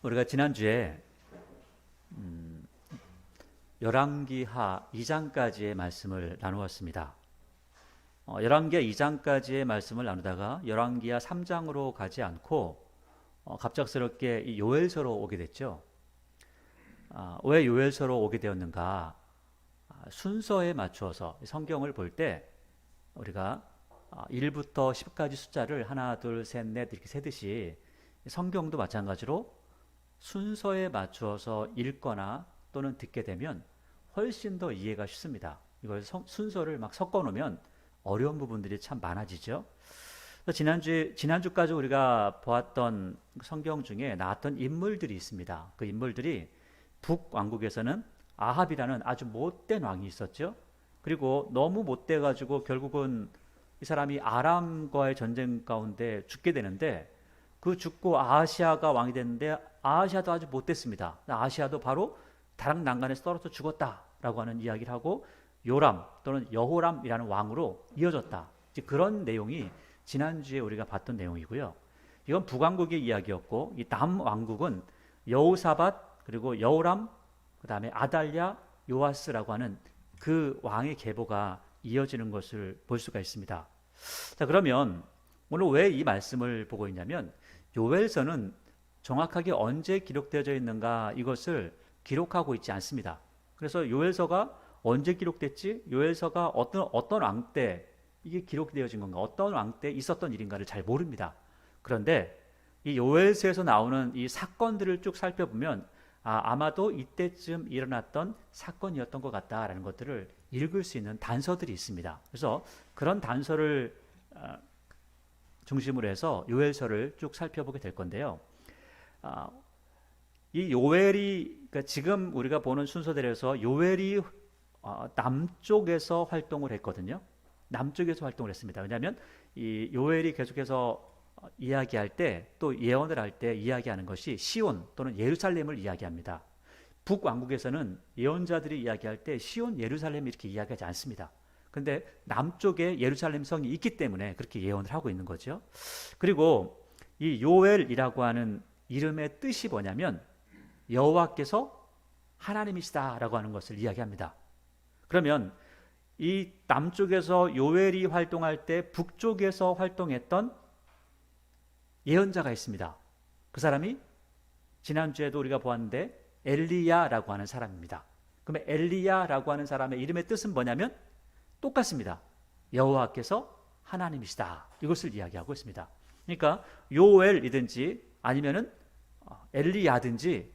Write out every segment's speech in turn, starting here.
우리가 지난주에 열왕기하 2장까지의 말씀을 나누었습니다. 열왕기하 2장까지의 말씀을 나누다가 열왕기하 3장으로 가지 않고 갑작스럽게 이 요엘서로 오게 됐죠. 왜 요엘서로 오게 되었는가? 순서에 맞추어서 성경을 볼 때 우리가 1부터 10까지 숫자를 하나, 둘, 셋, 넷 이렇게 세듯이 성경도 마찬가지로 순서에 맞추어서 읽거나 또는 듣게 되면 훨씬 더 이해가 쉽습니다. 이걸 순서를 막 섞어 놓으면 어려운 부분들이 참 많아지죠. 지난주까지 우리가 보았던 성경 중에 나왔던 인물들이 있습니다. 그 인물들이 북왕국에서는 아합이라는 아주 못된 왕이 있었죠. 그리고 너무 못돼 가지고 결국은 이 사람이 아람과의 전쟁 가운데 죽게 되는데, 그 죽고 아하시아가 왕이 됐는데 아하시아도 아주 못됐습니다. 아하시아도 바로 다락 난간에서 떨어져 죽었다라고 하는 이야기를 하고 요람 또는 여호람이라는 왕으로 이어졌다. 그런 내용이 지난주에 우리가 봤던 내용이고요. 이건 북왕국의 이야기였고, 이 남왕국은 여호사밧 그리고 여호람 그 다음에 아달랴 요아스라고 하는 그 왕의 계보가 이어지는 것을 볼 수가 있습니다. 자, 그러면 오늘 왜 이 말씀을 보고 있냐면, 요엘서는 정확하게 언제 기록되어져 있는가 이것을 기록하고 있지 않습니다. 그래서 요엘서가 언제 기록됐지, 요엘서가 어떤 왕 때 이게 기록되어진 건가, 어떤 왕 때 있었던 일인가를 잘 모릅니다. 그런데 이 요엘서에서 나오는 이 사건들을 쭉 살펴보면 아마도 이때쯤 일어났던 사건이었던 것 같다라는 것들을 읽을 수 있는 단서들이 있습니다. 그래서 그런 단서를 중심으로 해서 요엘서를 쭉 살펴보게 될 건데요. 이 요엘이, 그러니까 지금 우리가 보는 순서대로 해서 요엘이 남쪽에서 활동을 했거든요. 남쪽에서 활동을 했습니다. 왜냐하면 이 요엘이 계속해서 이야기할 때, 또 예언을 할 때 이야기하는 것이 시온 또는 예루살렘을 이야기합니다. 북왕국에서는 예언자들이 이야기할 때 시온, 예루살렘 이렇게 이야기하지 않습니다. 그런데 남쪽에 예루살렘 성이 있기 때문에 그렇게 예언을 하고 있는 거죠. 그리고 이 요엘이라고 하는 이름의 뜻이 뭐냐면 여호와께서 하나님이시다라고 하는 것을 이야기합니다. 그러면 이 남쪽에서 요엘이 활동할 때 북쪽에서 활동했던 예언자가 있습니다. 그 사람이 지난주에도 우리가 보았는데 엘리야라고 하는 사람입니다. 그러면 엘리야라고 하는 사람의 이름의 뜻은 뭐냐면 똑같습니다. 여호와께서 하나님이시다. 이것을 이야기하고 있습니다. 그러니까 요엘이든지 아니면은 엘리야든지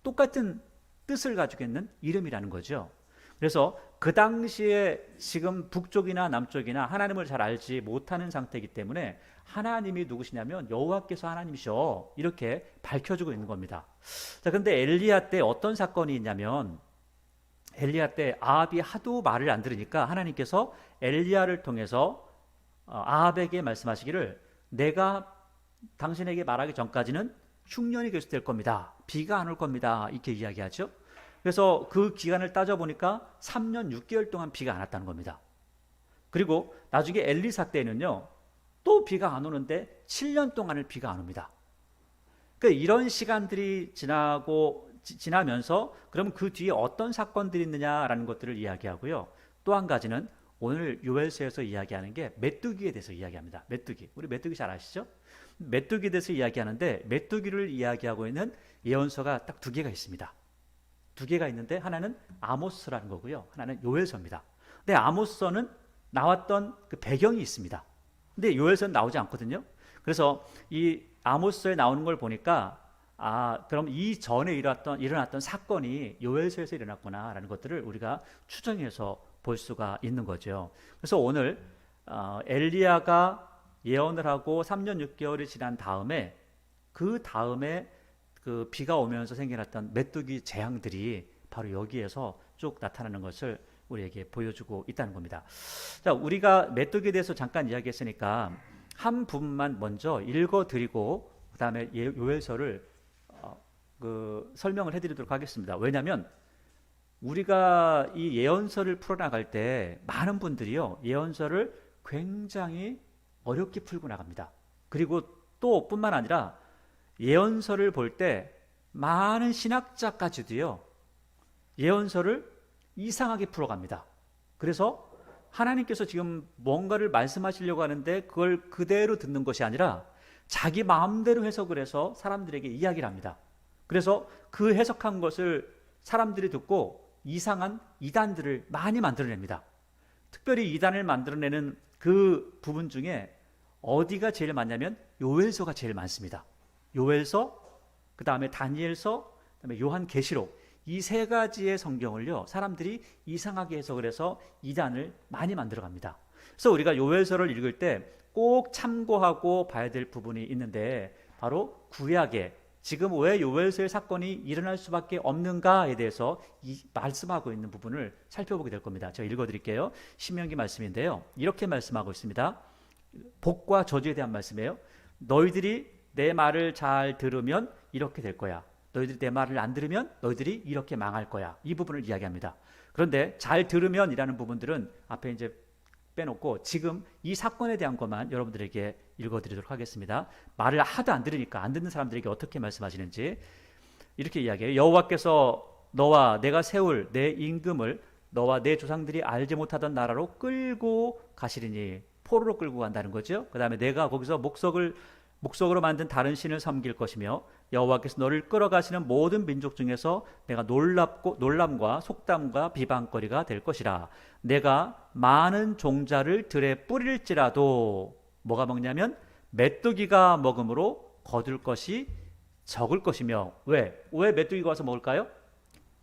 똑같은 뜻을 가지고 있는 이름이라는 거죠. 그래서 그 당시에 지금 북쪽이나 남쪽이나 하나님을 잘 알지 못하는 상태이기 때문에 하나님이 누구시냐면 여호와께서 하나님이셔, 이렇게 밝혀주고 있는 겁니다. 자, 근데 엘리야 때 어떤 사건이 있냐면, 엘리야 때 아합이 하도 말을 안 들으니까 하나님께서 엘리야를 통해서 아합에게 말씀하시기를, 내가 당신에게 말하기 전까지는 흉년이 계속될 겁니다. 비가 안 올 겁니다. 이렇게 이야기하죠. 그래서 그 기간을 따져보니까 3년 6개월 동안 비가 안 왔다는 겁니다. 그리고 나중에 엘리사 때는요, 또 비가 안 오는데 7년 동안을 비가 안 옵니다. 그러니까 이런 시간들이 지나면서 그럼 그 뒤에 어떤 사건들이 있느냐라는 것들을 이야기하고요. 또 한 가지는 오늘 요엘서에서 이야기하는 게 메뚜기에 대해서 이야기합니다. 메뚜기. 우리 메뚜기 잘 아시죠? 메뚜기에 대해서 이야기하는데, 메뚜기를 이야기하고 있는 예언서가 딱 두 개가 있습니다. 두 개가 있는데 하나는 아모스라는 거고요, 하나는 요엘서입니다. 근데 아모스서는 나왔던 그 배경이 있습니다. 근데 요엘서는 나오지 않거든요. 그래서 이 아모스서에 나오는 걸 보니까 그럼 이 전에 일어났던 사건이 요엘서에서 일어났구나라는 것들을 우리가 추정해서 볼 수가 있는 거죠. 그래서 오늘 엘리야가 예언을 하고 3년 6개월이 지난 다음에, 그 다음에 그 비가 오면서 생겨났던 메뚜기 재앙들이 바로 여기에서 쭉 나타나는 것을 우리에게 보여주고 있다는 겁니다. 자, 우리가 메뚜기에 대해서 잠깐 이야기했으니까 한 부분만 먼저 읽어드리고 그 다음에 요엘서를 설명을 해드리도록 하겠습니다. 왜냐하면 우리가 이 예언서를 풀어나갈 때 많은 분들이요, 예언서를 굉장히 어렵게 풀고 나갑니다. 그리고 또 뿐만 아니라 예언서를 볼 때 많은 신학자까지도요, 예언서를 이상하게 풀어갑니다. 그래서 하나님께서 지금 뭔가를 말씀하시려고 하는데 그걸 그대로 듣는 것이 아니라 자기 마음대로 해석을 해서 사람들에게 이야기를 합니다. 그래서 그 해석한 것을 사람들이 듣고 이상한 이단들을 많이 만들어냅니다. 특별히 이단을 만들어내는 그 부분 중에 어디가 제일 많냐면 요엘서가 제일 많습니다. 요엘서, 그 다음에 다니엘서, 그 다음에 요한계시록, 이 세 가지의 성경을요, 사람들이 이상하게 해석을 해서 이단을 많이 만들어갑니다. 그래서 우리가 요엘서를 읽을 때 꼭 참고하고 봐야 될 부분이 있는데, 바로 구약에 지금 왜 요엘서의 사건이 일어날 수밖에 없는가에 대해서 말씀하고 있는 부분을 살펴보게 될 겁니다. 제가 읽어드릴게요. 신명기 말씀인데요, 이렇게 말씀하고 있습니다. 복과 저주에 대한 말씀이에요. 너희들이 내 말을 잘 들으면 이렇게 될 거야. 너희들이 내 말을 안 들으면 너희들이 이렇게 망할 거야. 이 부분을 이야기합니다. 그런데 잘 들으면 이라는 부분들은 앞에 이제 빼놓고 지금 이 사건에 대한 것만 여러분들에게 읽어드리도록 하겠습니다. 말을 하도 안 들으니까 안 듣는 사람들에게 어떻게 말씀하시는지 이렇게 이야기해요. 여호와께서 너와 내가 세울 내 임금을 너와 내 조상들이 알지 못하던 나라로 끌고 가시리니, 포로로 끌고 간다는 거죠. 그 다음에 내가 거기서 목석으로 만든 다른 신을 섬길 것이며 여호와께서 너를 끌어가시는 모든 민족 중에서 내가 놀람과 속담과 비방거리가 될 것이라. 내가 많은 종자를 들에 뿌릴지라도 뭐가 먹냐면 메뚜기가 먹음으로 거둘 것이 적을 것이며. 왜 메뚜기가 와서 먹을까요?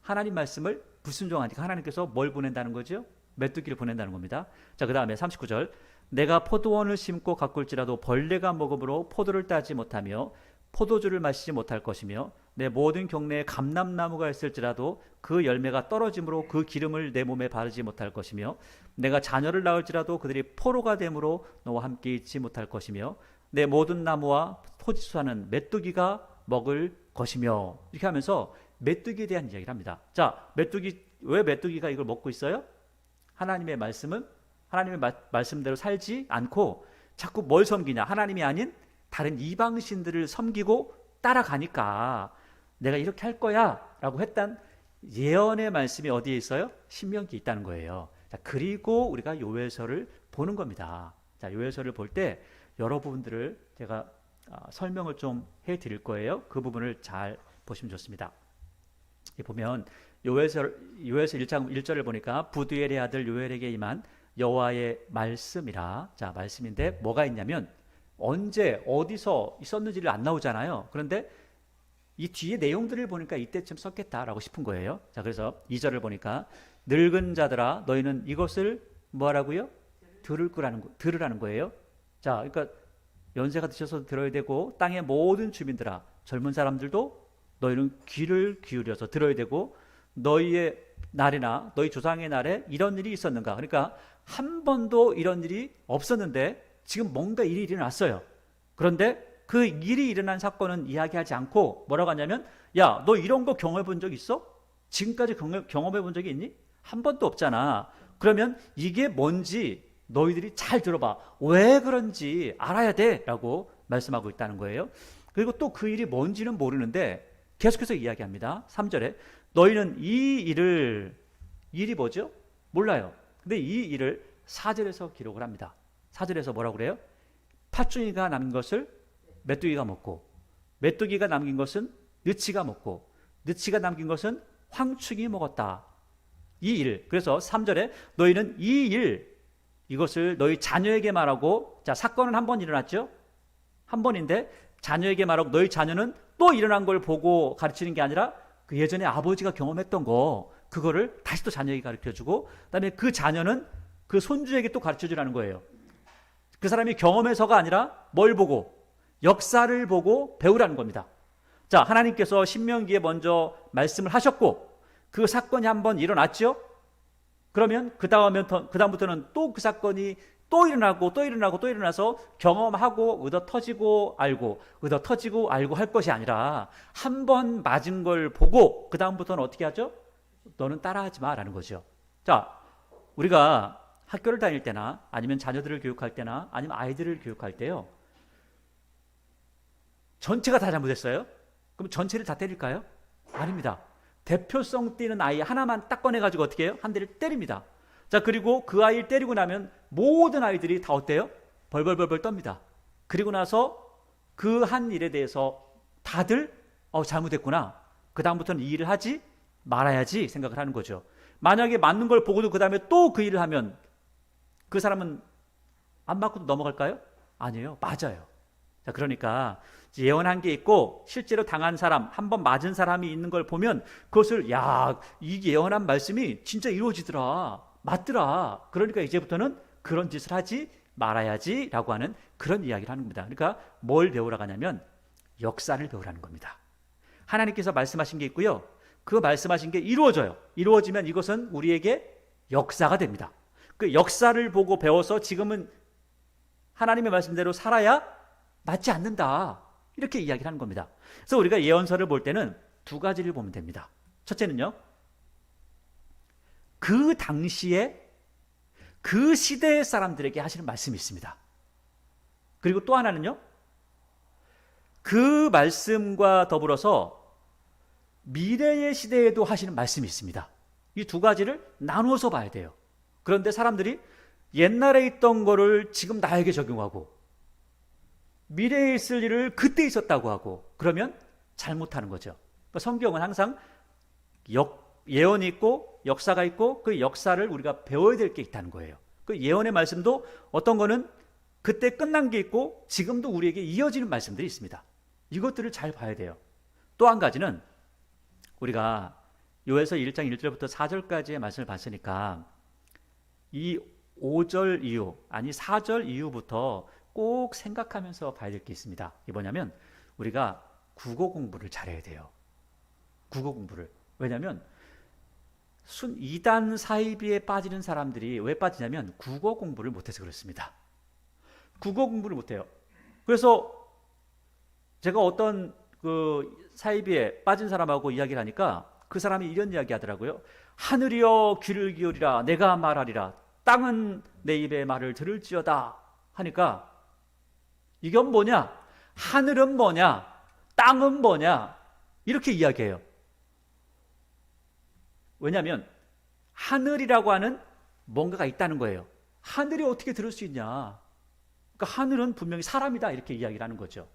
하나님 말씀을 불순종하니까 하나님께서 뭘 보낸다는 거죠? 메뚜기를 보낸다는 겁니다. 자, 그 다음에 39절, 내가 포도원을 심고 가꿀지라도 벌레가 먹음으로 포도를 따지 못하며 포도주를 마시지 못할 것이며 내 모든 경내에 감람나무가 있을지라도 그 열매가 떨어짐으로 그 기름을 내 몸에 바르지 못할 것이며 내가 자녀를 낳을지라도 그들이 포로가 됨으로 너와 함께 있지 못할 것이며 내 모든 나무와 토지수하는 메뚜기가 먹을 것이며. 이렇게 하면서 메뚜기에 대한 이야기를 합니다. 자, 왜 메뚜기가 이걸 먹고 있어요? 하나님의 말씀대로 살지 않고 자꾸 뭘 섬기냐? 하나님이 아닌 다른 이방신들을 섬기고 따라가니까 내가 이렇게 할 거야 라고 했던 예언의 말씀이 어디에 있어요? 신명기에 있다는 거예요. 자, 그리고 우리가 요엘서를 보는 겁니다. 자, 요엘서를 볼 때 여러 부분들을 제가 설명을 좀 해드릴 거예요. 그 부분을 잘 보시면 좋습니다. 보면 요엘서 1장 1절을 보니까 부두엘의 아들 요엘에게 임한 여호와의 말씀이라. 자, 말씀인데 뭐가 있냐면 언제 어디서 있었는지를 안 나오잖아요. 그런데 이 뒤에 내용들을 보니까 이때쯤 썼겠다라고 싶은 거예요. 자, 그래서 2절을 보니까 늙은 자들아 너희는 이것을 뭐하라고요? 들으라는 거예요. 자, 그러니까 연세가 드셔서 들어야 되고 땅의 모든 주민들아, 젊은 사람들도 너희는 귀를 기울여서 들어야 되고 너희의 날이나 너희 조상의 날에 이런 일이 있었는가? 그러니까 한 번도 이런 일이 없었는데 지금 뭔가 일이 일어났어요. 그런데 그 일이 일어난 사건은 이야기하지 않고 뭐라고 하냐면, 야, 너 이런 거 경험해 본 적 있어? 지금까지 경험해 본 적이 있니? 한 번도 없잖아. 그러면 이게 뭔지 너희들이 잘 들어봐. 왜 그런지 알아야 돼 라고 말씀하고 있다는 거예요. 그리고 또 그 일이 뭔지는 모르는데 계속해서 이야기합니다. 3절에 너희는 일이 뭐죠? 몰라요. 근데 이 일을 4절에서 기록을 합니다. 4절에서 뭐라고 그래요? 팥중이가 남긴 것을 메뚜기가 먹고, 메뚜기가 남긴 것은 느치가 먹고, 느치가 남긴 것은 황충이 먹었다. 이 일. 그래서 3절에 너희는 이것을 너희 자녀에게 말하고. 자, 사건은 한 번 일어났죠? 한 번인데 자녀에게 말하고 너희 자녀는 또 일어난 걸 보고 가르치는 게 아니라 그 예전에 아버지가 경험했던 거, 그거를 다시 또 자녀에게 가르쳐주고, 그다음에 그 자녀는 그 손주에게 또 가르쳐주라는 거예요. 그 사람이 경험해서가 아니라 뭘 보고? 역사를 보고 배우라는 겁니다. 자, 하나님께서 신명기에 먼저 말씀을 하셨고 그 사건이 한번 일어났죠? 그러면 그 다음부터는 또 그 사건이 또 일어나서 경험하고 의더 터지고 알고 할 것이 아니라 한 번 맞은 걸 보고 그 다음부터는 어떻게 하죠? 너는 따라하지 마라는 거죠. 자, 우리가 학교를 다닐 때나 아니면 자녀들을 교육할 때나 아니면 아이들을 교육할 때요, 전체가 다 잘못했어요? 그럼 전체를 다 때릴까요? 아닙니다. 대표성 띠는 아이 하나만 딱 꺼내가지고 어떻게 해요? 한 대를 때립니다. 자, 그리고 그 아이를 때리고 나면 모든 아이들이 다 어때요? 벌벌벌벌 떱니다. 그리고 나서 그 한 일에 대해서 다들 잘못했구나. 그 다음부터는 이 일을 하지 말아야지 생각을 하는 거죠. 만약에 맞는 걸 보고도 그 다음에 또 그 일을 하면 그 사람은 안 맞고도 넘어갈까요? 아니에요. 맞아요. 자, 그러니까 예언한 게 있고 실제로 당한 사람, 한번 맞은 사람이 있는 걸 보면 그것을 이 예언한 말씀이 진짜 이루어지더라. 맞더라. 그러니까 이제부터는 그런 짓을 하지 말아야지 라고 하는 그런 이야기를 하는 겁니다. 그러니까 뭘 배우러 가냐면 역사를 배우라는 겁니다. 하나님께서 말씀하신 게 있고요. 그 말씀하신 게 이루어져요. 이루어지면 이것은 우리에게 역사가 됩니다. 그 역사를 보고 배워서 지금은 하나님의 말씀대로 살아야 맞지 않는다. 이렇게 이야기를 하는 겁니다. 그래서 우리가 예언서를 볼 때는 두 가지를 보면 됩니다. 첫째는요, 그 당시에 그 시대의 사람들에게 하시는 말씀이 있습니다. 그리고 또 하나는요, 그 말씀과 더불어서 미래의 시대에도 하시는 말씀이 있습니다. 이 두 가지를 나누어서 봐야 돼요. 그런데 사람들이 옛날에 있던 거를 지금 나에게 적용하고 미래에 있을 일을 그때 있었다고 하고 그러면 잘못하는 거죠. 그러니까 성경은 항상 예언이 있고 역사가 있고 그 역사를 우리가 배워야 될 게 있다는 거예요. 그 예언의 말씀도 어떤 거는 그때 끝난 게 있고 지금도 우리에게 이어지는 말씀들이 있습니다. 이것들을 잘 봐야 돼요. 또 한 가지는 우리가 요에서 1장 1절부터 4절까지의 말씀을 봤으니까 이 5절 이후, 아니 4절 이후부터 꼭 생각하면서 봐야 될 게 있습니다. 이게 뭐냐면 우리가 국어 공부를 잘해야 돼요. 국어 공부를. 왜냐하면 2단 사이비에 빠지는 사람들이 왜 빠지냐면 국어 공부를 못해서 그렇습니다. 국어 공부를 못해요. 그래서 제가 어떤 그 사이비에 빠진 사람하고 이야기를 하니까 그 사람이 이런 이야기 하더라고요. 하늘이여 귀를 기울이라 내가 말하리라 땅은 내 입의 말을 들을지어다 하니까 이건 뭐냐? 하늘은 뭐냐? 땅은 뭐냐? 이렇게 이야기해요. 왜냐하면 하늘이라고 하는 뭔가가 있다는 거예요. 하늘이 어떻게 들을 수 있냐? 그러니까 하늘은 분명히 사람이다 이렇게 이야기를 하는 거죠.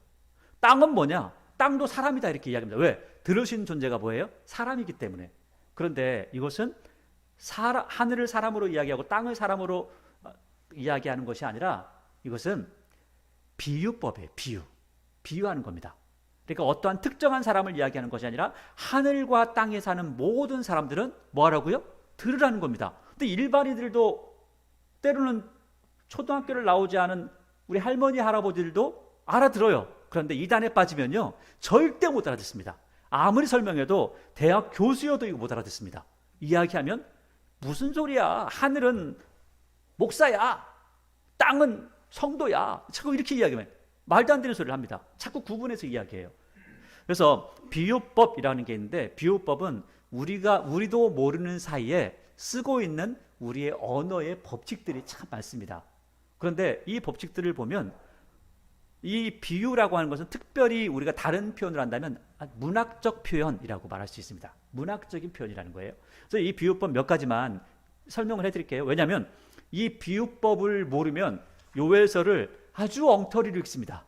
땅은 뭐냐? 땅도 사람이다 이렇게 이야기합니다. 왜? 들을 수 있는 존재가 뭐예요? 사람이기 때문에. 그런데 이것은 하늘을 사람으로 이야기하고 땅을 사람으로 이야기하는 것이 아니라 이것은 비유법이에요. 비유하는 겁니다. 그러니까 어떠한 특정한 사람을 이야기하는 것이 아니라 하늘과 땅에 사는 모든 사람들은 뭐 하라고요? 들으라는 겁니다. 근데 일반인들도 때로는 초등학교를 나오지 않은 우리 할머니 할아버지들도 알아들어요. 그런데 이단에 빠지면요 절대 못 알아듣습니다. 아무리 설명해도 대학 교수여도 이거 못 알아듣습니다. 이야기하면 무슨 소리야? 하늘은 목사야, 땅은 성도야. 자꾸 이렇게 이야기하면 말도 안 되는 소리를 합니다. 자꾸 구분해서 이야기해요. 그래서 비유법이라는 게 있는데 비유법은 우리도 모르는 사이에 쓰고 있는 우리의 언어의 법칙들이 참 많습니다. 그런데 이 법칙들을 보면 이 비유라고 하는 것은 특별히 우리가 다른 표현을 한다면 문학적 표현이라고 말할 수 있습니다. 문학적인 표현이라는 거예요. 그래서 이 비유법 몇 가지만 설명을 해드릴게요. 왜냐하면 이 비유법을 모르면 요엘서를 아주 엉터리로 읽습니다.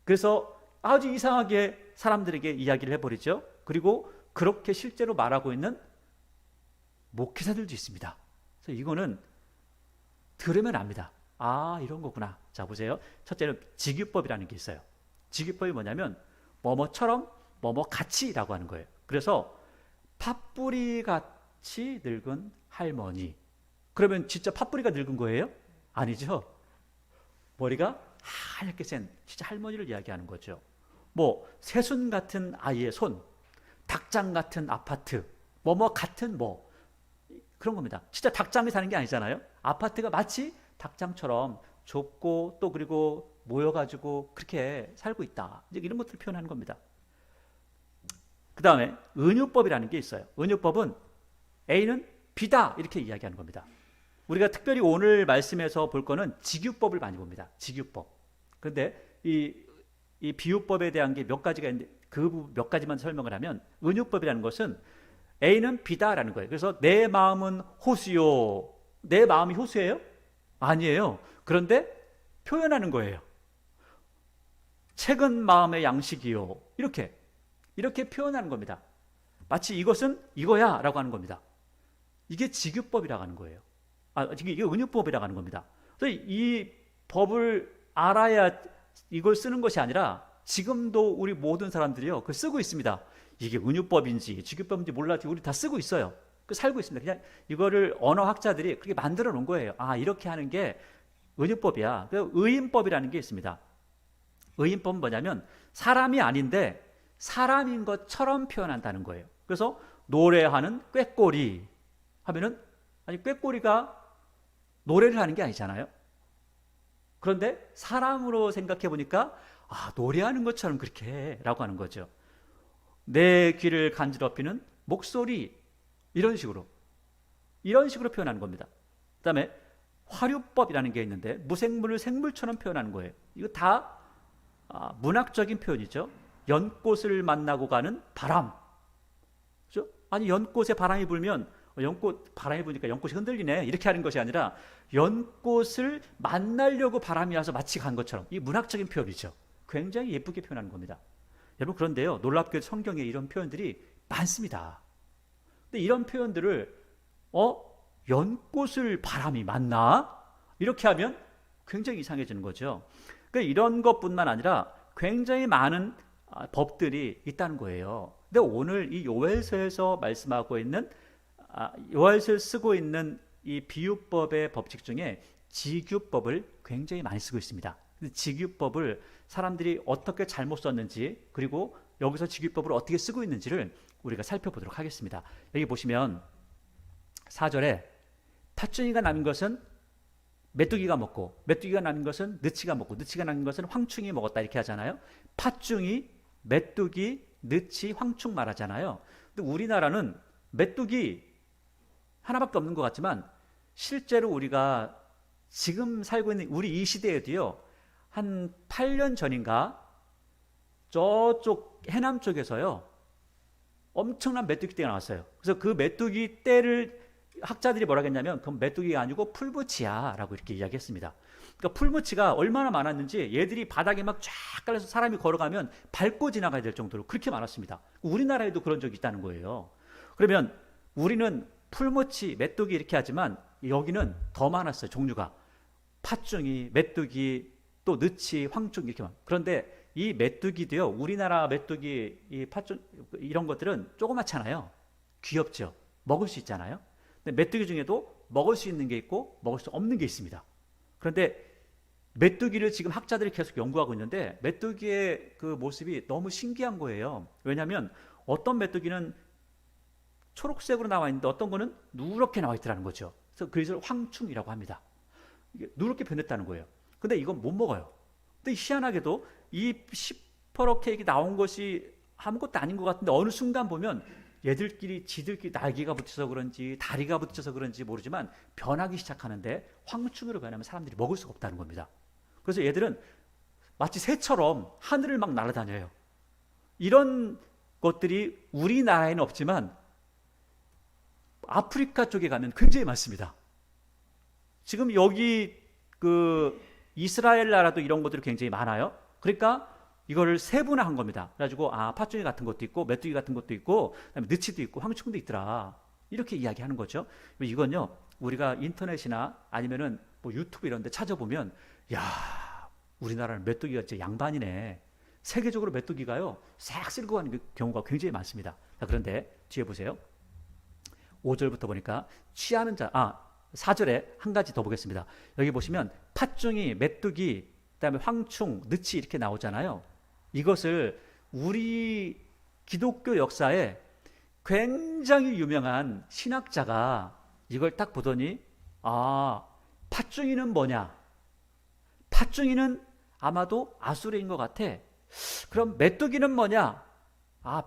그래서 아주 이상하게 사람들에게 이야기를 해버리죠. 그리고 그렇게 실제로 말하고 있는 목회자들도 있습니다. 그래서 이거는 들으면 압니다. 아, 이런 거구나. 자, 보세요. 첫째는 직유법이라는 게 있어요. 직유법이 뭐냐면 뭐뭐처럼 뭐뭐같이라고 하는 거예요. 그래서 팥뿌리 같이 늙은 할머니. 그러면 진짜 팥뿌리가 늙은 거예요? 아니죠. 머리가 하얗게 센 진짜 할머니를 이야기하는 거죠. 뭐 새순 같은 아이의 손, 닭장 같은 아파트, 뭐뭐 같은 뭐 그런 겁니다. 진짜 닭장에 사는 게 아니잖아요. 아파트가 마치 닭장처럼 좁고 또 그리고 모여가지고 그렇게 살고 있다. 이제 이런 것들을 표현하는 겁니다. 그 다음에 은유법이라는 게 있어요. 은유법은 A는 B다 이렇게 이야기하는 겁니다. 우리가 특별히 오늘 말씀에서 볼 거는 직유법을 많이 봅니다. 직유법. 그런데 이 비유법에 대한 게 몇 가지가 있는데 그 몇 가지만 설명을 하면 은유법이라는 것은 A는 B다라는 거예요. 그래서 내 마음은 호수요. 내 마음이 호수예요? 아니에요. 그런데 표현하는 거예요. 책은 마음의 양식이요. 이렇게 표현하는 겁니다. 마치 이것은 이거야 라고 하는 겁니다. 이게 직유법이라고 하는 거예요. 이게 은유법이라고 하는 겁니다. 그래서 이 법을 알아야 이걸 쓰는 것이 아니라 지금도 우리 모든 사람들이요, 그 쓰고 있습니다. 이게 은유법인지 직유법인지 몰라도 우리 다 쓰고 있어요. 그 살고 있습니다. 그냥 이거를 언어학자들이 그렇게 만들어 놓은 거예요. 이렇게 하는 게 은유법이야. 의인법이라는 게 있습니다. 의인법은 뭐냐면 사람이 아닌데 사람인 것처럼 표현한다는 거예요. 그래서 노래하는 꾀꼬리 하면은, 아니 꾀꼬리가 노래를 하는 게 아니잖아요. 그런데 사람으로 생각해 보니까 노래하는 것처럼 그렇게 해 라고 하는 거죠. 내 귀를 간지럽히는 목소리, 이런 식으로 표현하는 겁니다. 그 다음에 화류법이라는 게 있는데 무생물을 생물처럼 표현하는 거예요. 이거 다 문학적인 표현이죠. 연꽃을 만나고 가는 바람. 그렇죠? 아니 연꽃에 바람이 불면 연꽃 바람이 부니까 연꽃이 흔들리네 이렇게 하는 것이 아니라 연꽃을 만나려고 바람이 와서 마치 간 것처럼, 이 문학적인 표현이죠. 굉장히 예쁘게 표현하는 겁니다. 여러분, 그런데요, 놀랍게 성경에 이런 표현들이 많습니다. 근데 이런 표현들을 연꽃을 바람이 만나? 이렇게 하면 굉장히 이상해지는 거죠. 그러니까 이런 것뿐만 아니라 굉장히 많은 법들이 있다는 거예요. 근데 오늘 이 요엘서에서 말씀하고 있는 요엘서를 쓰고 있는 이 비유법의 법칙 중에 직유법을 굉장히 많이 쓰고 있습니다. 직유법을 사람들이 어떻게 잘못 썼는지, 그리고 여기서 직유법을 어떻게 쓰고 있는지를 우리가 살펴보도록 하겠습니다. 여기 보시면 4절에 팥중이가 남은 것은 메뚜기가 먹고, 메뚜기가 남은 것은 느치가 먹고, 느치가 남은 것은 황충이 먹었다, 이렇게 하잖아요. 팥중이, 메뚜기, 느치, 황충 말하잖아요. 근데 우리나라는 메뚜기 하나밖에 없는 것 같지만 실제로 우리가 지금 살고 있는 우리 이 시대에도요, 한 8년 전인가 저쪽 해남 쪽에서요 엄청난 메뚜기 떼가 나왔어요. 그래서 그 메뚜기 떼를 학자들이 뭐라 했냐면 그건 메뚜기가 아니고 풀무치야 라고 이렇게 이야기했습니다. 그러니까 풀무치가 얼마나 많았는지 얘들이 바닥에 막 쫙 깔려서 사람이 걸어가면 밟고 지나가야 될 정도로 그렇게 많았습니다. 우리나라에도 그런 적이 있다는 거예요. 그러면 우리는 풀무치, 메뚜기 이렇게 하지만 여기는 더 많았어요. 종류가 팥중이, 메뚜기, 또 느치, 황충 이렇게 많아요. 그런데 이 메뚜기도요, 우리나라 메뚜기, 이 팥중 이런 것들은 조그맣잖아요. 귀엽죠. 먹을 수 있잖아요. 근데 메뚜기 중에도 먹을 수 있는 게 있고 먹을 수 없는 게 있습니다. 그런데 메뚜기를 지금 학자들이 계속 연구하고 있는데 메뚜기의 그 모습이 너무 신기한 거예요. 왜냐하면 어떤 메뚜기는 초록색으로 나와 있는데 어떤 거는 누렇게 나와 있더라는 거죠. 그래서 그것을 황충이라고 합니다. 이게 누렇게 변했다는 거예요. 근데 이건 못 먹어요. 근데 희한하게도 이 시퍼렇게 나온 것이 아무것도 아닌 것 같은데 어느 순간 보면 얘들끼리 지들끼리 날개가 붙여서 그런지 다리가 붙여서 그런지 모르지만 변하기 시작하는데 황충으로 변하면 사람들이 먹을 수가 없다는 겁니다. 그래서 얘들은 마치 새처럼 하늘을 막 날아다녀요. 이런 것들이 우리나라에는 없지만 아프리카 쪽에 가면 굉장히 많습니다. 지금 여기 그 이스라엘 나라도 이런 것들이 굉장히 많아요. 그러니까 이거를 세분화한 겁니다. 그래가지고 팥중이 같은 것도 있고 메뚜기 같은 것도 있고 그다음에 느치도 있고 황충도 있더라. 이렇게 이야기하는 거죠. 이건요, 우리가 인터넷이나 아니면은 뭐 유튜브 이런 데 찾아보면 야, 우리나라는 메뚜기가 진짜 양반이네. 세계적으로 메뚜기가요 싹 쓸고 가는 경우가 굉장히 많습니다. 자, 그런데 뒤에 보세요. 5절부터 보니까 취하는 자, 4절에 한 가지 더 보겠습니다. 여기 보시면 팥중이, 메뚜기, 그다음에 황충, 느치 이렇게 나오잖아요. 이것을 우리 기독교 역사에 굉장히 유명한 신학자가 이걸 딱 보더니 팥중이는 뭐냐? 팥중이는 아마도 아수르인 것 같아. 그럼 메뚜기는 뭐냐?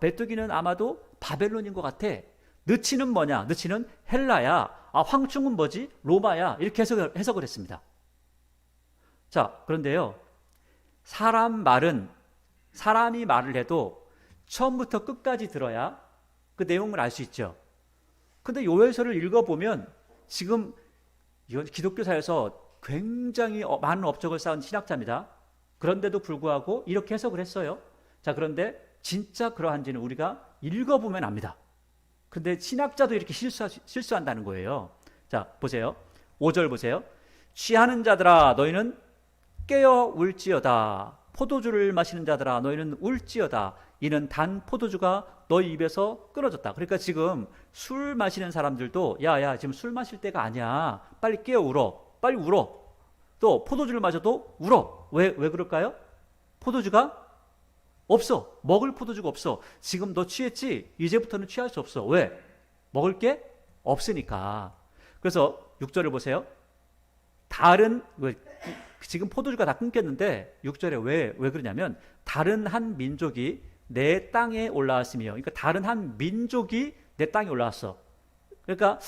메뚜기는 아마도 바벨론인 것 같아. 느치는 뭐냐? 느치는 헬라야. 황충은 뭐지? 로마야. 이렇게 해석을 했습니다. 자, 그런데요, 사람이 말을 해도 처음부터 끝까지 들어야 그 내용을 알 수 있죠. 근데 요엘서를 읽어보면 지금 이건 기독교사에서 굉장히 많은 업적을 쌓은 신학자입니다. 그런데도 불구하고 이렇게 해석을 했어요. 자, 그런데 진짜 그러한지는 우리가 읽어보면 압니다. 근데 신학자도 이렇게 실수한다는 거예요. 자, 보세요. 5절 보세요. 취하는 자들아 너희는 깨어 울지어다. 포도주를 마시는 자들아 너희는 울지어다. 이는 단 포도주가 너희 입에서 끊어졌다. 그러니까 지금 술 마시는 사람들도 야야 지금 술 마실 때가 아니야. 빨리 깨어 울어. 빨리 울어. 또 포도주를 마셔도 울어. 왜 그럴까요? 포도주가 없어. 먹을 포도주가 없어. 지금 너 취했지? 이제부터는 취할 수 없어. 왜? 먹을 게 없으니까. 그래서 6절을 보세요. 지금 포도주가 다 끊겼는데 6절에 왜 그러냐면 다른 한 민족이 내 땅에 올라왔으며, 그러니까 다른 한 민족이 내 땅에 올라왔어. 그러니까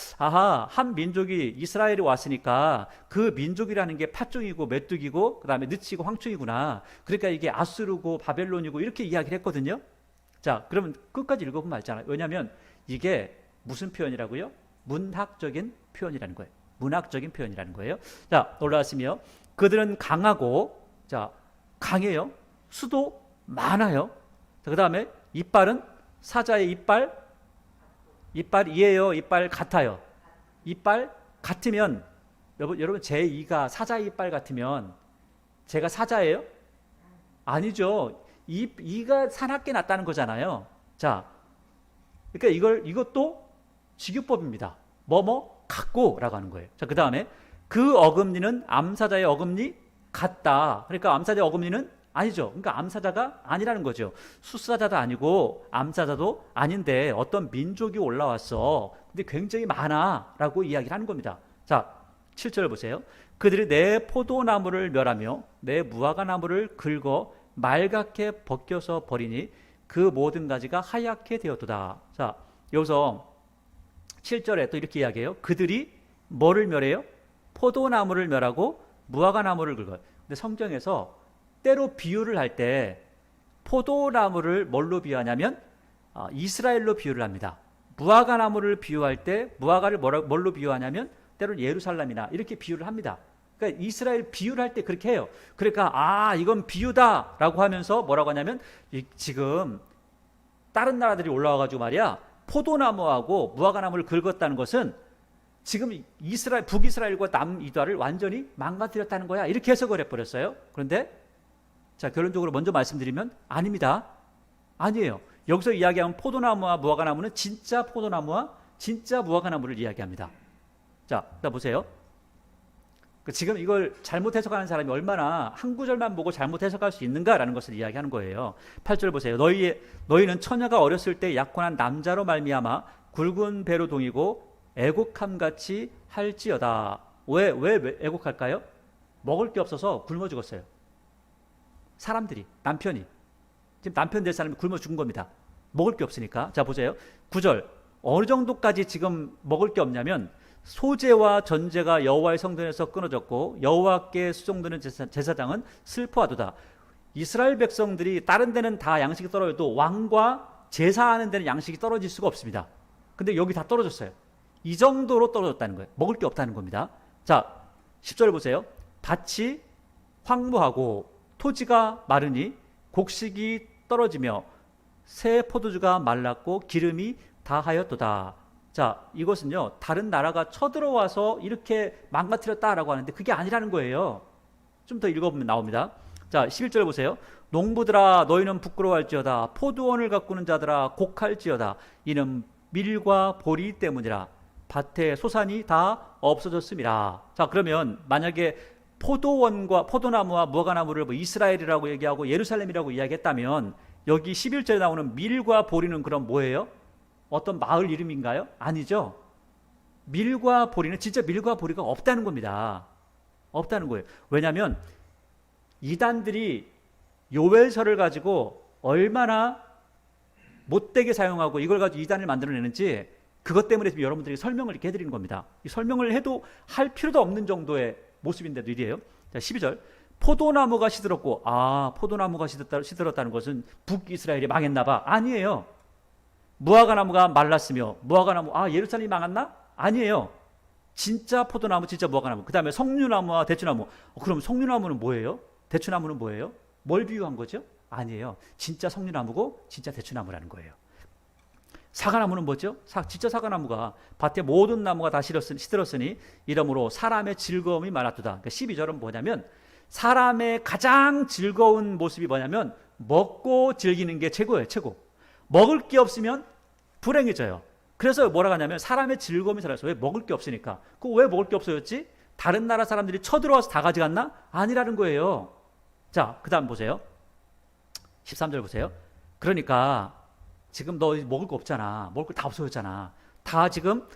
한 민족이 이스라엘에 왔으니까 그 민족이라는 게 팥종이고 메뚜기고 그다음에 느치고 황충이구나. 그러니까 이게 아수르고 바벨론이고 이렇게 이야기를 했거든요. 자, 그러면 끝까지 읽어보면 알잖아요. 왜냐하면 이게 무슨 표현이라고요? 문학적인 표현이라는 거예요. 문학적인 표현이라는 거예요. 자, 올라왔으며 그들은 강하고, 자, 강해요. 수도 많아요. 그 다음에 이빨은 사자의 이빨이에요? 이빨 같아요? 이빨 같으면, 여러분 제 이가 사자의 이빨 같으면 제가 사자예요? 아니죠. 이가 사납게 났다는 거잖아요. 자, 그러니까 이것도 직유법입니다. 같고 라고 하는 거예요. 자, 그 다음에 그 어금니는 암사자의 어금니 같다. 그러니까 암사자의 어금니는 아니죠. 그러니까 암사자가 아니라는 거죠. 숫사자도 아니고 암사자도 아닌데 어떤 민족이 올라왔어. 근데 굉장히 많아 라고 이야기를 하는 겁니다. 자, 7절 보세요. 그들이 내 포도나무를 멸하며 내 무화과나무를 긁어 말갛게 벗겨서 버리니 그 모든 가지가 하얗게 되었도다. 자, 여기서 7절에 또 이렇게 이야기해요. 그들이 뭐를 멸해요? 포도나무를 멸하고 무화과나무를 긁어요. 근데 성경에서 때로 비유를 할 때 포도나무를 뭘로 비유하냐면 이스라엘로 비유를 합니다. 무화과나무를 비유할 때 무화과를 뭘로 비유하냐면 때로는 예루살렘이나 이렇게 비유를 합니다. 그러니까 이스라엘 비유를 할 때 그렇게 해요. 그러니까 이건 비유다라고 하면서 뭐라고 하냐면 지금 다른 나라들이 올라와가지고 말이야 포도나무하고 무화과나무를 긁었다는 것은 지금 북이스라엘과 남이스라엘을 완전히 망가뜨렸다는 거야. 이렇게 해석을 해버렸어요. 그런데 자, 결론적으로 먼저 말씀드리면 아닙니다. 아니에요. 여기서 이야기하는 포도나무와 무화과나무는 진짜 포도나무와 진짜 무화과나무를 이야기합니다. 자, 보세요. 지금 이걸 잘못 해석하는 사람이 얼마나 한 구절만 보고 잘못 해석할 수 있는가라는 것을 이야기하는 거예요. 8절 보세요. 너희는 처녀가 어렸을 때 약혼한 남자로 말미암아 굵은 배로 동이고 애곡함같이 할지어다. 왜 애곡할까요? 먹을 게 없어서 굶어 죽었어요. 사람들이, 남편이. 지금 남편 될 사람이 굶어 죽은 겁니다. 먹을 게 없으니까. 자, 보세요. 9절. 어느 정도까지 지금 먹을 게 없냐면 소재와 전제가 여호와의 성전에서 끊어졌고 여호와께 수종드는 제사장은 슬퍼하도다. 이스라엘 백성들이 다른 데는 다 양식이 떨어져도 왕과 제사하는 데는 양식이 떨어질 수가 없습니다. 근데 여기 다 떨어졌어요. 이 정도로 떨어졌다는 거예요. 먹을 게 없다는 겁니다. 자, 10절 보세요. 밭이 황무하고 토지가 마르니 곡식이 떨어지며 새 포도주가 말랐고 기름이 다하였도다. 자, 이것은요 다른 나라가 쳐들어와서 이렇게 망가뜨렸다라고 하는데 그게 아니라는 거예요. 좀 더 읽어보면 나옵니다. 자, 11절 보세요. 농부들아 너희는 부끄러워할지어다. 포도원을 가꾸는 자들아 곡할지어다. 이는 밀과 보리 때문이라. 밭의 소산이 다 없어졌음이라. 자, 그러면 만약에 포도나무와 무화과나무를 이스라엘이라고 얘기하고 예루살렘이라고 이야기했다면 여기 11절에 나오는 밀과 보리는 그럼 뭐예요? 어떤 마을 이름인가요? 아니죠. 밀과 보리는 진짜 밀과 보리가 없다는 겁니다. 없다는 거예요. 왜냐하면 이단들이 요엘서를 가지고 얼마나 못되게 사용하고 이걸 가지고 이단을 만들어내는지 그것 때문에 지금 여러분들이 설명을 이렇게 해드리는 겁니다. 이 설명을 해도 할 필요도 없는 정도의 모습인데도 이래요. 자, 12절. 포도나무가 시들었고, 포도나무가 시들었다는 것은 북이스라엘이 망했나 봐. 아니에요. 무화과나무가 말랐으며, 예루살렘이 망했나? 아니에요. 진짜 포도나무, 진짜 무화과나무. 그 다음에 석류나무와 대추나무. 그럼 석류나무는 뭐예요? 대추나무는 뭐예요? 뭘 비유한 거죠? 아니에요. 진짜 석류나무고 진짜 대추나무라는 거예요. 사과나무는 뭐죠? 진짜 사과나무가 밭에 모든 나무가 다 시들었으니 이러므로 사람의 즐거움이 많았도다. 그러니까 12절은 뭐냐면 사람의 가장 즐거운 모습이 뭐냐면 먹고 즐기는 게 최고예요. 최고. 먹을 게 없으면 불행해져요. 그래서 뭐라고 하냐면 사람의 즐거움이 사라졌어. 왜? 먹을 게 없으니까. 왜 먹을 게 없어졌지? 다른 나라 사람들이 쳐들어와서 다 가져갔나? 아니라는 거예요. 자, 그 다음 보세요. 13절 보세요. 그러니까 지금 너 먹을 거 없잖아. 먹을 거 다 없어졌잖아. 다 지금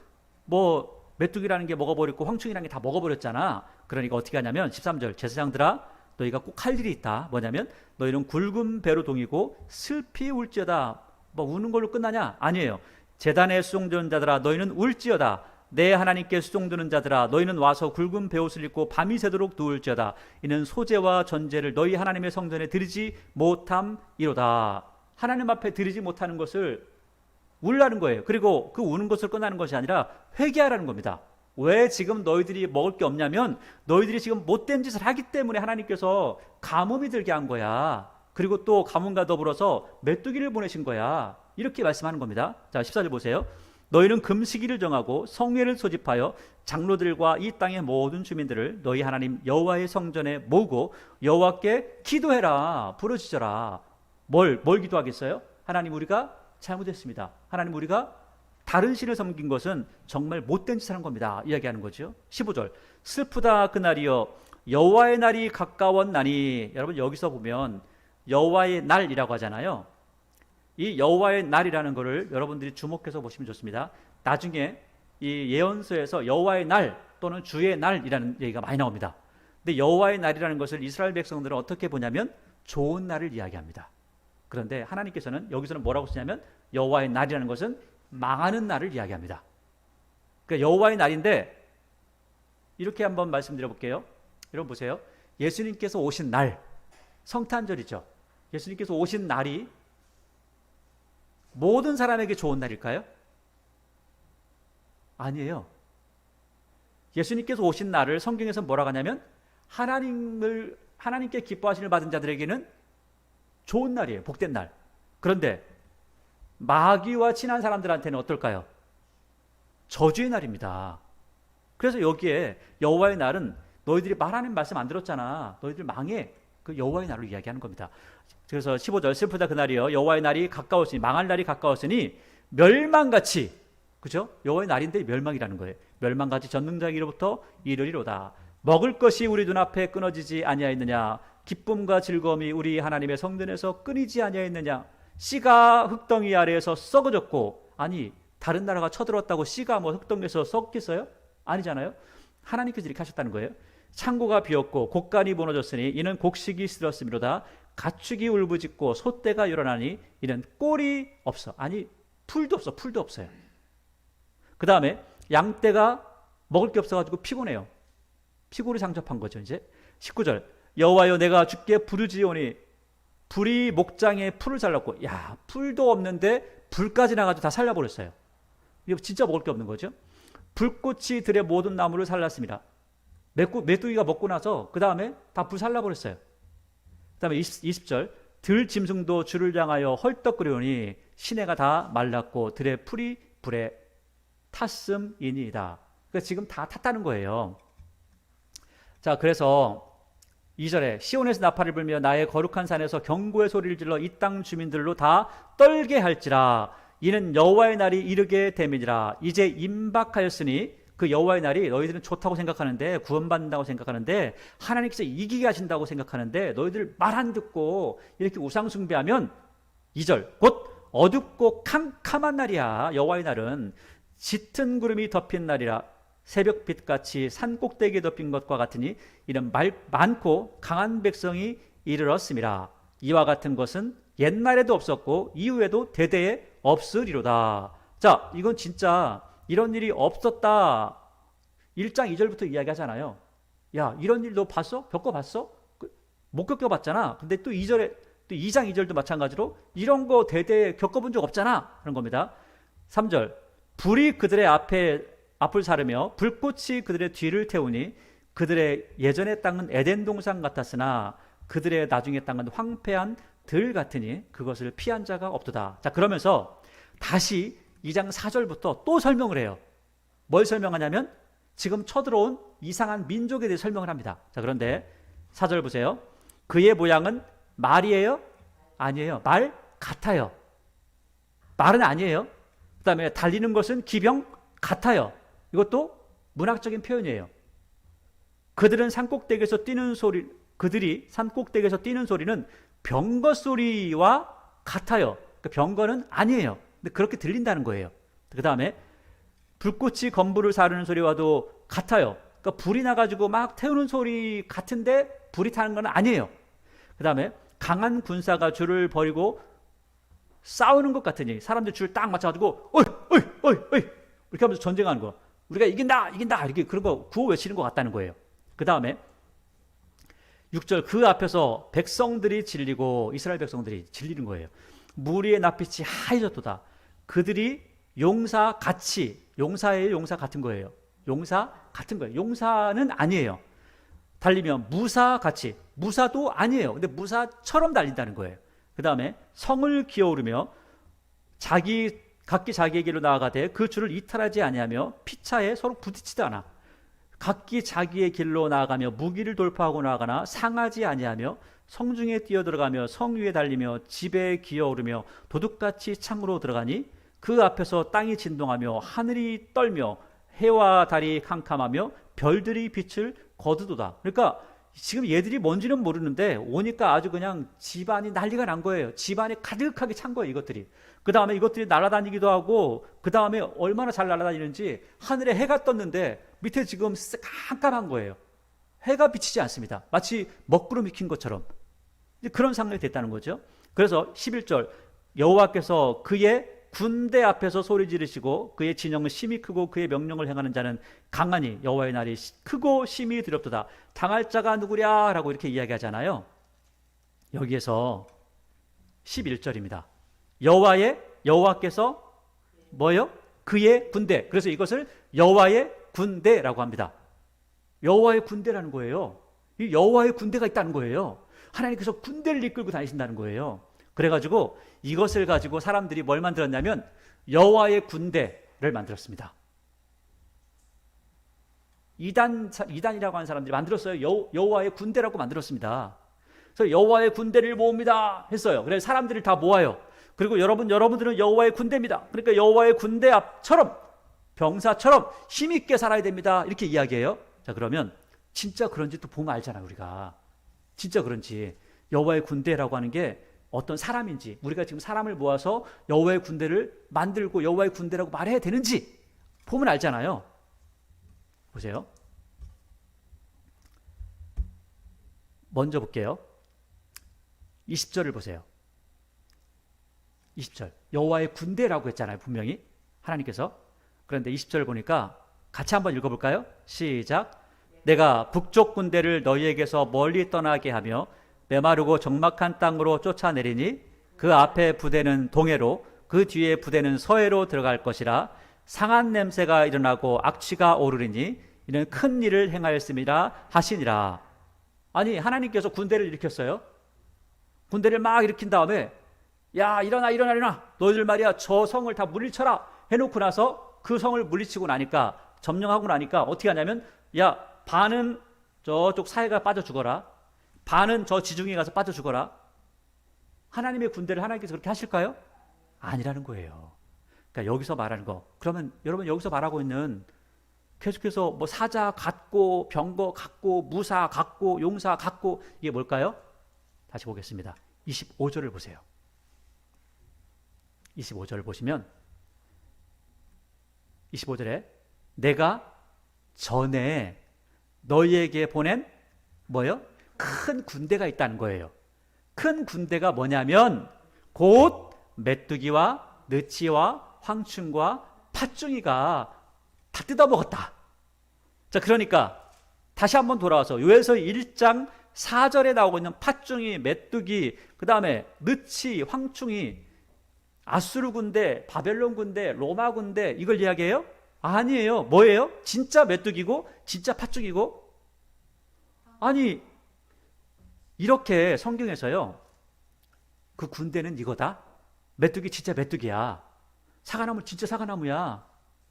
메뚜기라는 게 먹어버렸고 황충이라는 게 다 먹어버렸잖아. 그러니까 어떻게 하냐면 13절 제사장들아 너희가 꼭 할 일이 있다. 뭐냐면 너희는 굵은 배로 동이고 슬피 울지어다. 우는 걸로 끝나냐? 아니에요. 제단에 수종드는 자들아 너희는 울지어다. 내 하나님께 수종드는 자들아 너희는 와서 굵은 베옷을 입고 밤이 새도록 누울지어다. 이는 소재와 전제를 너희 하나님의 성전에 드리지 못함이로다. 하나님 앞에 드리지 못하는 것을 울라는 거예요. 그리고 그 우는 것을 끝나는 것이 아니라 회개하라는 겁니다. 왜 지금 너희들이 먹을 게 없냐면 너희들이 지금 못된 짓을 하기 때문에 하나님께서 가뭄이 들게 한 거야. 그리고 또 가뭄과 더불어서 메뚜기를 보내신 거야. 이렇게 말씀하는 겁니다. 자, 14절 보세요. 너희는 금식일을 정하고 성회를 소집하여 장로들과 이 땅의 모든 주민들을 너희 하나님 여호와의 성전에 모으고 여호와께 기도해라. 부르짖어라. 뭘 기도하겠어요? 하나님 우리가 잘못했습니다. 하나님 우리가 다른 신을 섬긴 것은 정말 못된 짓을 한 겁니다. 이야기하는 거죠. 15절 슬프다 그날이여 여호와의 날이 가까웠나니. 여러분 여기서 보면 여호와의 날이라고 하잖아요. 이 여호와의 날이라는 것을 여러분들이 주목해서 보시면 좋습니다. 나중에 이 예언서에서 여호와의 날 또는 주의 날이라는 얘기가 많이 나옵니다. 근데 여호와의 날이라는 것을 이스라엘 백성들은 어떻게 보냐면 좋은 날을 이야기합니다. 그런데 하나님께서는 여기서는 뭐라고 쓰냐면 여호와의 날이라는 것은 망하는 날을 이야기합니다. 그러니까 여호와의 날인데 이렇게 한번 말씀드려 볼게요. 여러분 보세요. 예수님께서 오신 날, 성탄절이죠. 예수님께서 오신 날이 모든 사람에게 좋은 날일까요? 아니에요. 예수님께서 오신 날을 성경에서 뭐라고 하냐면 하나님께 기뻐하심을 받은 자들에게는 좋은 날이에요. 복된 날. 그런데 마귀와 친한 사람들한테는 어떨까요? 저주의 날입니다. 그래서 여기에 여호와의 날은 너희들이 하나님 말씀 안 들었잖아. 너희들 망해. 그 여호와의 날을 이야기하는 겁니다. 그래서 15절 슬프다 그날이여 여호와의 날이 가까웠으니 망할 날이 가까웠으니 멸망같이 그죠? 여호와의 날인데 멸망이라는 거예요. 멸망같이 전능자에게로부터 이르리로다. 먹을 것이 우리 눈앞에 끊어지지 아니하였느냐. 기쁨과 즐거움이 우리 하나님의 성전에서 끊이지 아니하였느냐. 씨가 흙덩이 아래에서 썩어졌고 아니 다른 나라가 쳐들었다고 씨가 흙덩이에서 썩겠어요? 아니잖아요. 하나님께서 이렇게 하셨다는 거예요. 창고가 비었고 곡간이 무너졌으니 이는 곡식이 쓸었음이로다. 가축이 울부짖고 소떼가 일어나니 이는 꼴이 없어. 아니 풀도 없어. 풀도 없어요. 그 다음에 양떼가 먹을 게 없어가지고 피곤해요. 피골이 상접한 거죠. 이제 19절 여호와여 내가 주께 부르짖으오니 불이 목장에 풀을 살랐고 풀도 없는데 불까지 나가지고 다 살려버렸어요. 이거 진짜 먹을 게 없는 거죠. 불꽃이 들의 모든 나무를 살랐습니다. 메뚜기가 먹고 나서 그 다음에 다 불 살라버렸어요. 그 다음에 20절 들 짐승도 주를 향하여 헐떡거리오니 시내가 다 말랐고 들의 풀이 불에 탔음이니이다. 그러니까 지금 다 탔다는 거예요. 자, 그래서 2절에 시온에서 나팔을 불며 나의 거룩한 산에서 경고의 소리를 질러 이 땅 주민들로 다 떨게 할지라. 이는 여호와의 날이 이르게 됨이니라. 이제 임박하였으니 그 여호와의 날이 너희들은 좋다고 생각하는데 구원받는다고 생각하는데 하나님께서 이기게 하신다고 생각하는데 너희들 말 안 듣고 이렇게 우상 숭배하면 2절 곧 어둡고 캄캄한 날이야. 여호와의 날은 짙은 구름이 덮인 날이라. 새벽빛같이 산 꼭대기에 덮인 것과 같으니 이는 많고 강한 백성이 이르렀음이라. 이와 같은 것은 옛날에도 없었고 이후에도 대대에 없으리로다. 자, 이건 진짜 이런 일이 없었다. 1장 2절부터 이야기하잖아요. 야, 이런 일 너 봤어? 겪어봤어? 못 겪어봤잖아. 근데 또 2절에 또 2장 2절도 마찬가지로 이런 거 대대 겪어본 적 없잖아. 그런 겁니다. 3절 불이 그들의 앞을 사르며 불꽃이 그들의 뒤를 태우니 그들의 예전의 땅은 에덴 동산 같았으나 그들의 나중의 땅은 황폐한 들 같으니 그것을 피한 자가 없도다. 자, 그러면서 다시 2장 4절부터 또 설명을 해요. 뭘 설명하냐면 지금 쳐들어온 이상한 민족에 대해 설명을 합니다. 자, 그런데 4절 보세요. 그의 모양은 말이에요? 아니에요. 말 같아요. 말은 아니에요. 그 다음에 달리는 것은 기병 같아요. 이것도 문학적인 표현이에요. 그들이 산꼭대기에서 뛰는 소리는 병거 소리와 같아요. 그러니까 병거는 아니에요. 근데 그렇게 들린다는 거예요. 그 다음에 불꽃이 건물을 사르는 소리와도 같아요. 그러니까 불이 나가지고 막 태우는 소리 같은데 불이 타는 건 아니에요. 그 다음에 강한 군사가 줄을 버리고 싸우는 것 같으니 사람들 줄 딱 맞춰가지고 어이 이렇게 하면서 전쟁하는 거. 우리가 이긴다 이렇게 그런 거 구호 외치는 것 같다는 거예요. 그 다음에 6절 그 앞에서 백성들이 질리고 이스라엘 백성들이 질리는 거예요. 무리의 낯빛이 하얘졌도다. 그들이 용사같이 용사예요. 용사 같은 거예요. 용사 같은 거예요. 용사는 아니에요. 달리면 무사같이 무사도 아니에요. 근데 무사처럼 달린다는 거예요. 그 다음에 성을 기어오르며 각기 자기의 길로 나아가되 그 줄을 이탈하지 아니하며 피차에 서로 부딪히지 않아. 각기 자기의 길로 나아가며 무기를 돌파하고 나아가나 상하지 아니하며 성중에 뛰어들어가며 성 위에 달리며 집에 기어오르며 도둑같이 창으로 들어가니 그 앞에서 땅이 진동하며 하늘이 떨며 해와 달이 캄캄하며 별들이 빛을 거두도다. 그러니까 지금 얘들이 뭔지는 모르는데 오니까 아주 그냥 집안이 난리가 난 거예요. 집안이 가득하게 찬 거예요, 이것들이. 그 다음에 이것들이 날아다니기도 하고 그 다음에 얼마나 잘 날아다니는지 하늘에 해가 떴는데 밑에 지금 깜깜한 거예요. 해가 비치지 않습니다. 마치 먹구름 익힌 것처럼 그런 상황이 됐다는 거죠. 그래서 11절 여호와께서 그의 군대 앞에서 소리 지르시고 그의 진영은 심히 크고 그의 명령을 행하는 자는 강하니 여호와의 날이 크고 심히 두렵도다. 당할 자가 누구랴 라고 이렇게 이야기하잖아요. 여기에서 11절입니다. 여호와께서 뭐요? 그의 군대. 그래서 이것을 여호와의 군대라고 합니다. 여호와의 군대라는 거예요. 이 여호와의 군대가 있다는 거예요. 하나님께서 군대를 이끌고 다니신다는 거예요. 그래가지고 이것을 가지고 사람들이 뭘 만들었냐면 여호와의 군대를 만들었습니다. 이단이라고 하는 사람들이 만들었어요. 여호와의 군대라고 만들었습니다. 그래서 여호와의 군대를 모읍니다 했어요. 그래서 사람들을 다 모아요. 그리고 여러분들은 여호와의 군대입니다. 그러니까 여호와의 군대 앞처럼 병사처럼 힘있게 살아야 됩니다. 이렇게 이야기해요. 자, 그러면 진짜 그런지 또 보면 알잖아요. 우리가 진짜 그런지 여호와의 군대라고 하는 게 어떤 사람인지, 우리가 지금 사람을 모아서 여호와의 군대를 만들고 여호와의 군대라고 말해야 되는지 보면 알잖아요. 보세요. 먼저 볼게요. 20절을 보세요. 20절 여호와의 군대라고 했잖아요. 분명히 하나님께서. 그런데 20절을 보니까 같이 한번 읽어볼까요? 시작. 내가 북쪽 군대를 너희에게서 멀리 떠나게 하며 메마르고 적막한 땅으로 쫓아내리니 그 앞에 부대는 동해로 그 뒤에 부대는 서해로 들어갈 것이라. 상한 냄새가 일어나고 악취가 오르리니 이는 큰 일을 행하였음이라 하시니라. 아니, 하나님께서 군대를 일으켰어요. 군대를 막 일으킨 다음에 야, 일어나 너희들 말이야 저 성을 다 물리쳐라 해놓고 나서 그 성을 물리치고 나니까, 점령하고 나니까 어떻게 하냐면 야, 반은 저쪽 사해가 빠져 죽어라, 반은 저 지중해 가서 빠져 죽어라. 하나님의 군대를 하나님께서 그렇게 하실까요? 아니라는 거예요. 그러니까 여기서 말하는 거, 그러면 여러분 여기서 말하고 있는 계속해서 뭐 사자 같고 병거 같고 무사 같고 용사 같고 이게 뭘까요? 다시 보겠습니다. 25절을 보세요. 25절을 보시면 25절에 내가 전에 너희에게 보낸 뭐요? 큰 군대가 있다는 거예요. 큰 군대가 뭐냐면 곧 메뚜기와 느치와 황충과 팥중이가 다 뜯어먹었다. 자, 그러니까 다시 한번 돌아와서 요에서 1장 4절에 나오고 있는 팥중이, 메뚜기, 그 다음에 느치, 황충이 아수르 군대, 바벨론 군대, 로마 군대 이걸 이야기해요? 아니에요. 뭐예요? 진짜 메뚜기고 진짜 팥죽이고. 아니 이렇게 성경에서요, 그 군대는 이거다, 메뚜기 진짜 메뚜기야, 사과나무 진짜 사과나무야,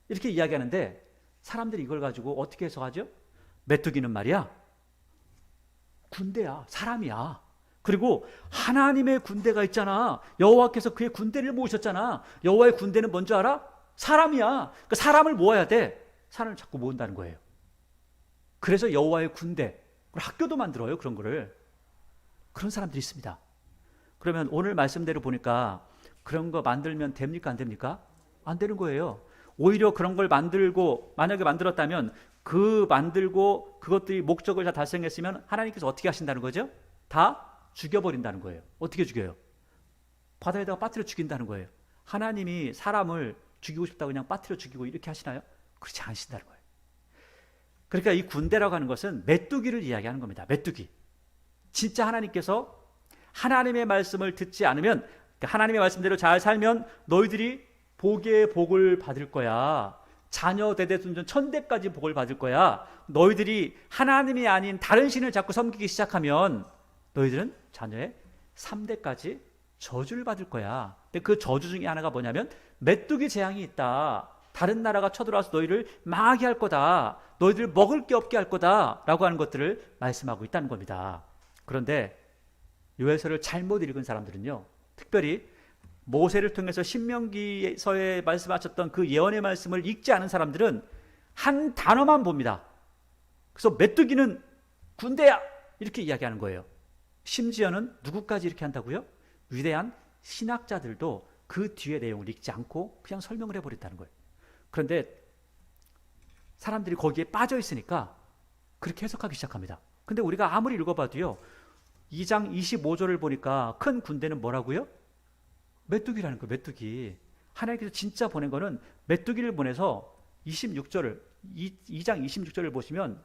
이렇게 이야기하는데 사람들이 이걸 가지고 어떻게 해석하죠? 메뚜기는 말이야 군대야, 사람이야. 그리고 하나님의 군대가 있잖아. 여호와께서 그의 군대를 모으셨잖아. 여호와의 군대는 뭔지 알아? 사람이야. 그 사람을 모아야 돼. 사람을 자꾸 모은다는 거예요. 그래서 여호와의 군대, 학교도 만들어요. 그런 거를. 그런 사람들이 있습니다. 그러면 오늘 말씀대로 보니까 그런 거 만들면 됩니까? 안 됩니까? 안 되는 거예요. 오히려 그런 걸 만들고, 만약에 만들었다면 그 만들고 그것들이 목적을 다 달성했으면 하나님께서 어떻게 하신다는 거죠? 다 죽여버린다는 거예요. 어떻게 죽여요? 바다에다가 빠뜨려 죽인다는 거예요. 하나님이 사람을 죽이고 싶다고 그냥 빠뜨려 죽이고 이렇게 하시나요? 그렇지 않으신다는 거예요. 그러니까 이 군대라고 하는 것은 메뚜기를 이야기하는 겁니다. 메뚜기. 진짜 하나님께서 하나님의 말씀을 듣지 않으면, 하나님의 말씀대로 잘 살면 너희들이 복의 복을 받을 거야. 자녀 대대손전 천대까지 복을 받을 거야. 너희들이 하나님이 아닌 다른 신을 자꾸 섬기기 시작하면 너희들은 자녀의 3대까지 저주를 받을 거야. 근데 그 저주 중에 하나가 뭐냐면 메뚜기 재앙이 있다. 다른 나라가 쳐들어와서 너희를 망하게 할 거다. 너희들 먹을 게 없게 할 거다. 라고 하는 것들을 말씀하고 있다는 겁니다. 그런데 요엘서를 잘못 읽은 사람들은요, 특별히 모세를 통해서 신명기서에 말씀하셨던 그 예언의 말씀을 읽지 않은 사람들은 한 단어만 봅니다. 그래서 메뚜기는 군대야 이렇게 이야기하는 거예요. 심지어는 누구까지 이렇게 한다고요? 위대한 신학자들도 그 뒤에 내용을 읽지 않고 그냥 설명을 해버린다는 거예요. 그런데 사람들이 거기에 빠져 있으니까 그렇게 해석하기 시작합니다. 근데 우리가 아무리 읽어봐도요, 2장 25절을 보니까 큰 군대는 뭐라고요? 메뚜기라는 거예요. 메뚜기. 하나님께서 진짜 보낸 거는 메뚜기를 보내서 26절을, 2장 26절을 보시면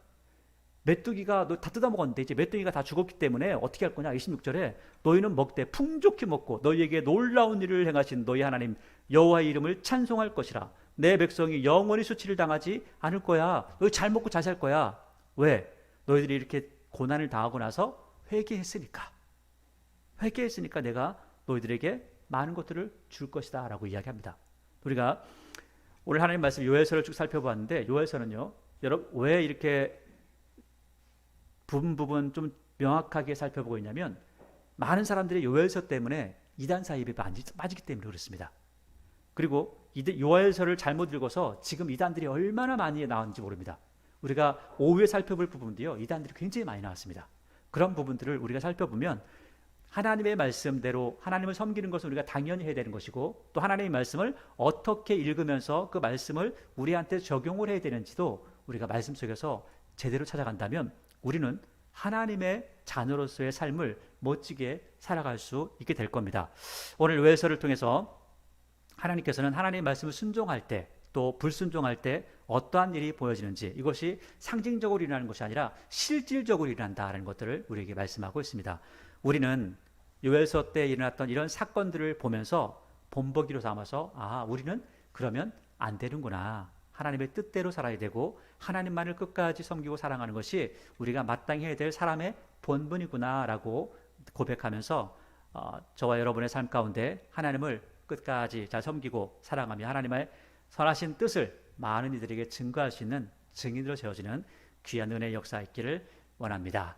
메뚜기가 너 다 뜯어먹었는데 이제 메뚜기가 다 죽었기 때문에 어떻게 할 거냐. 26절에 너희는 먹되 풍족히 먹고 너희에게 놀라운 일을 행하신 너희 하나님 여호와의 이름을 찬송할 것이라. 내 백성이 영원히 수치를 당하지 않을 거야. 너희 잘 먹고 잘 살 거야. 왜? 너희들이 이렇게 고난을 당하고 나서 회개했으니까. 회개했으니까 내가 너희들에게 많은 것들을 줄 것이다 라고 이야기합니다. 우리가 오늘 하나님 말씀 요엘서를 쭉 살펴봤는데, 요엘서는요, 여러분 왜 이렇게 부분 좀 명확하게 살펴보고 있냐면, 많은 사람들이 요엘서 때문에 이단 사입에 빠지기 때문에 그렇습니다. 그리고 요엘서를 잘못 읽어서 지금 이단들이 얼마나 많이 나왔는지 모릅니다. 우리가 오후에 살펴볼 부분도요, 이단들이 굉장히 많이 나왔습니다. 그런 부분들을 우리가 살펴보면 하나님의 말씀대로 하나님을 섬기는 것은 우리가 당연히 해야 되는 것이고, 또 하나님의 말씀을 어떻게 읽으면서 그 말씀을 우리한테 적용을 해야 되는지도 우리가 말씀 속에서 제대로 찾아간다면 우리는 하나님의 자녀로서의 삶을 멋지게 살아갈 수 있게 될 겁니다. 오늘 요엘서를 통해서 하나님께서는 하나님의 말씀을 순종할 때, 또 불순종할 때 어떠한 일이 보여지는지, 이것이 상징적으로 일어나는 것이 아니라 실질적으로 일어난다는 것들을 우리에게 말씀하고 있습니다. 우리는 요엘서 때 일어났던 이런 사건들을 보면서 본보기로 삼아서 우리는 그러면 안 되는구나. 하나님의 뜻대로 살아야 되고 하나님만을 끝까지 섬기고 사랑하는 것이 우리가 마땅히 해야 될 사람의 본분이구나 라고 고백하면서 저와 여러분의 삶 가운데 하나님을 끝까지 잘 섬기고 사랑하며 하나님의 선하신 뜻을 많은 이들에게 증거할 수 있는 증인으로 세워지는 귀한 은혜의 역사 있기를 원합니다.